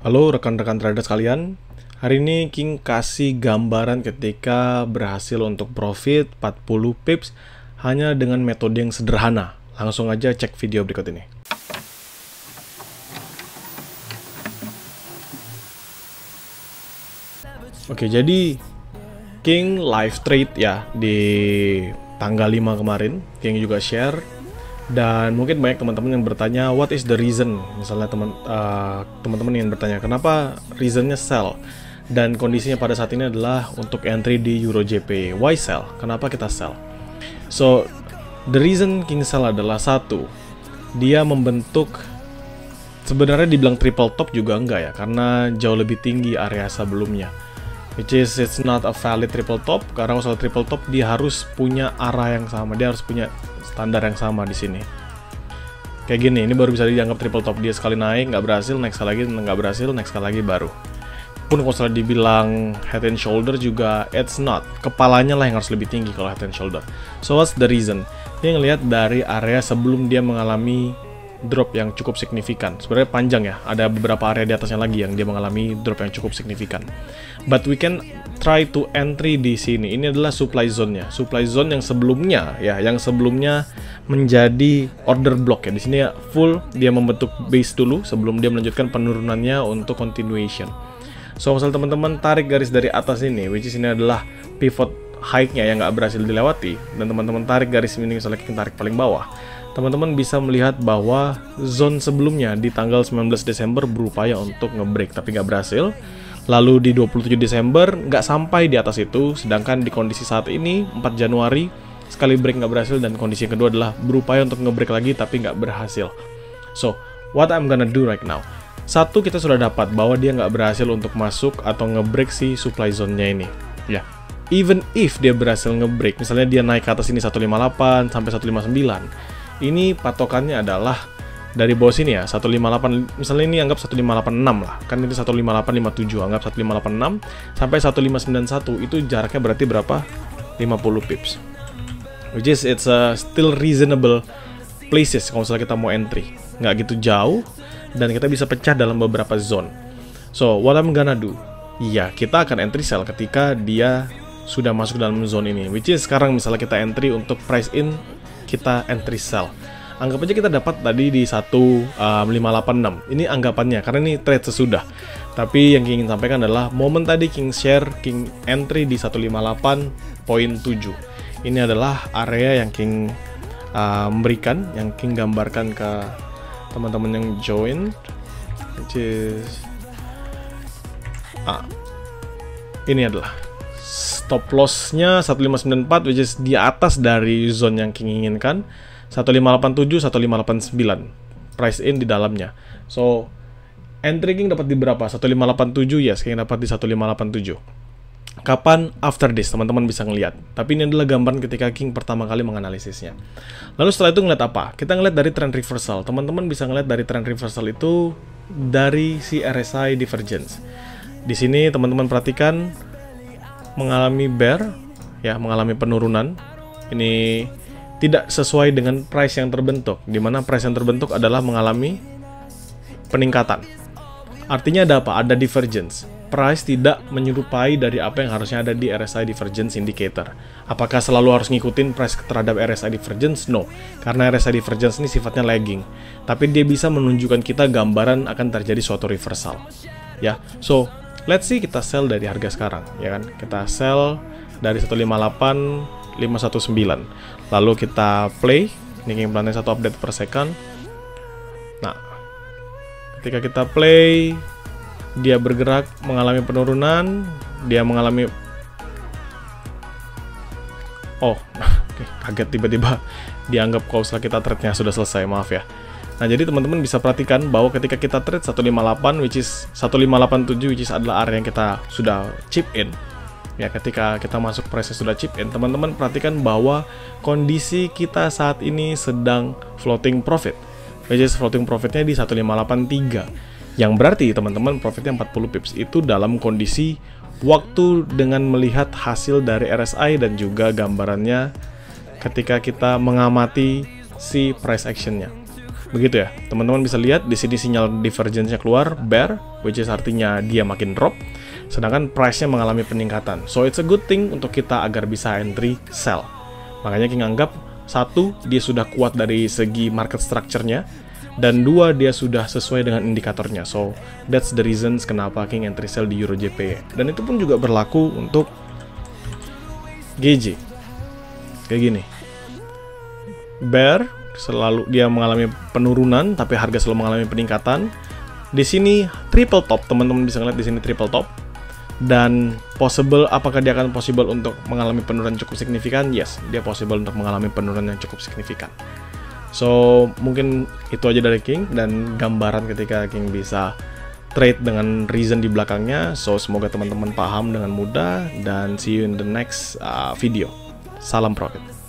Halo rekan-rekan trader sekalian, hari ini King kasih gambaran ketika berhasil untuk profit 40 pips hanya dengan metode yang sederhana. Langsung aja cek video berikut ini. Oke, jadi King live trade ya di tanggal 5 kemarin. King juga share. Dan mungkin banyak teman-teman yang bertanya, what is the reason? Misalnya teman-teman yang bertanya, kenapa reasonnya sell? Dan kondisinya pada saat ini adalah untuk entry di EuroJP. Why sell? Kenapa kita sell? So, the reason King sell adalah satu, dia membentuk, sebenarnya dibilang triple top juga enggak ya, karena jauh lebih tinggi area sebelumnya. Which is it's not a valid triple top, karena kalau triple top dia harus punya arah yang sama, dia harus punya standar yang sama di sini. Kayak gini, ini baru bisa dianggap triple top. Dia sekali naik nggak berhasil, next kali lagi nggak berhasil, next kali lagi baru. Pun kalau misalnya dibilang head and shoulder juga it's not. Kepalanya lah yang harus lebih tinggi kalau head and shoulder. So what's the reason? Dia ngelihat dari area sebelum dia mengalami drop yang cukup signifikan. Sebenarnya panjang ya, ada beberapa area di atasnya lagi yang dia mengalami drop yang cukup signifikan. But we can try to entry di sini. Ini adalah supply zone-nya. Supply zone yang sebelumnya ya, yang sebelumnya menjadi order block ya. Di sini ya full dia membentuk base dulu sebelum dia melanjutkan penurunannya untuk continuation. So misal teman-teman tarik garis dari atas ini, which is ini adalah pivot high-nya yang nggak berhasil dilewati, dan teman-teman tarik garis ini, misalnya kita tarik paling bawah, teman-teman bisa melihat bahwa zone sebelumnya di tanggal 19 Desember berupaya untuk nge-break tapi nggak berhasil. Lalu di 27 Desember nggak sampai di atas itu, sedangkan di kondisi saat ini 4 Januari sekali break nggak berhasil, dan kondisi yang kedua adalah berupaya untuk nge-break lagi tapi nggak berhasil. So, what I'm gonna do right now, satu, kita sudah dapat bahwa dia nggak berhasil untuk masuk atau nge-break si supply zone-nya ini ya. Even if dia berhasil nge-break, misalnya dia naik ke atas ini 158 sampai 159, ini patokannya adalah dari bawah sini ya, 158, misalnya ini anggap 1586 lah, kan ini 15857, anggap 1586 sampai 1591, itu jaraknya berarti berapa? 50 pips, which is it's still reasonable places kalau misalnya kita mau entry, nggak gitu jauh, dan kita bisa pecah dalam beberapa zone. So what I'm gonna do, ya kita akan entry sell ketika dia sudah masuk dalam zone ini, which is sekarang misalnya kita entry untuk price in, kita entry sell. Anggap aja kita dapat tadi di 1586. Ini anggapannya karena ini trade sesudah. Tapi yang King ingin sampaikan adalah momen tadi King share, King entry di 158.7. Ini adalah area yang King memberikan, yang King gambarkan ke teman-teman yang join, which is ini adalah stop loss-nya 1594, which is di atas dari zone yang King inginkan. 1587, 1589 price in di dalamnya. So entry King dapat di berapa? 1587, yes, King dapat di 1587. Kapan? After this, teman-teman bisa ngelihat. Tapi ini adalah gambaran ketika King pertama kali menganalisisnya. Lalu setelah itu ngeliat apa? Kita ngeliat dari trend reversal. Teman-teman bisa ngeliat dari trend reversal itu dari si RSI divergence. Di sini teman-teman perhatikan mengalami bear, ya, mengalami penurunan. Ini tidak sesuai dengan price yang terbentuk, di mana price yang terbentuk adalah mengalami peningkatan. Artinya ada apa? Ada divergence. Price tidak menyerupai dari apa yang harusnya ada di RSI divergence indicator. Apakah selalu harus ngikutin price terhadap RSI divergence? No, karena RSI divergence ini sifatnya lagging. Tapi dia bisa menunjukkan kita gambaran akan terjadi suatu reversal. Ya, so let's see kita sell dari harga sekarang, ya kan? Kita sell dari 158.519. Lalu kita play, ini King plannya 1 update per second. Nah, ketika kita play, dia bergerak mengalami penurunan, dia mengalami kaget tiba-tiba dianggap kalau kita trade-nya sudah selesai, maaf ya. Nah, jadi teman-teman bisa perhatikan bahwa ketika kita trade 158, which is 1587, which is adalah area yang kita sudah chip in. Ya, ketika kita masuk price sudah chip in, teman-teman perhatikan bahwa kondisi kita saat ini sedang floating profit, which is floating profitnya di 1583, yang berarti teman-teman profitnya 40 pips. Itu dalam kondisi waktu dengan melihat hasil dari RSI dan juga gambarannya ketika kita mengamati si price actionnya. Begitu ya, teman-teman bisa lihat di sini sinyal divergence-nya keluar bear, which is artinya dia makin drop, sedangkan price-nya mengalami peningkatan. So it's a good thing untuk kita agar bisa entry sell. Makanya King anggap satu, dia sudah kuat dari segi market structure-nya, dan dua, dia sudah sesuai dengan indikatornya. So that's the reasons kenapa King entry sell di Euro JPY. Dan itu pun juga berlaku untuk GJ. Kayak gini. Bear selalu dia mengalami penurunan, tapi harga selalu mengalami peningkatan. Di sini triple top, teman-teman bisa ngeliat di sini triple top. Dan possible, apakah dia akan possible untuk mengalami penurunan cukup signifikan? Yes, dia possible untuk mengalami penurunan yang cukup signifikan. So mungkin itu aja dari King dan gambaran ketika King bisa trade dengan reason di belakangnya. So semoga teman-teman paham dengan mudah dan see you in the next video. Salam profit.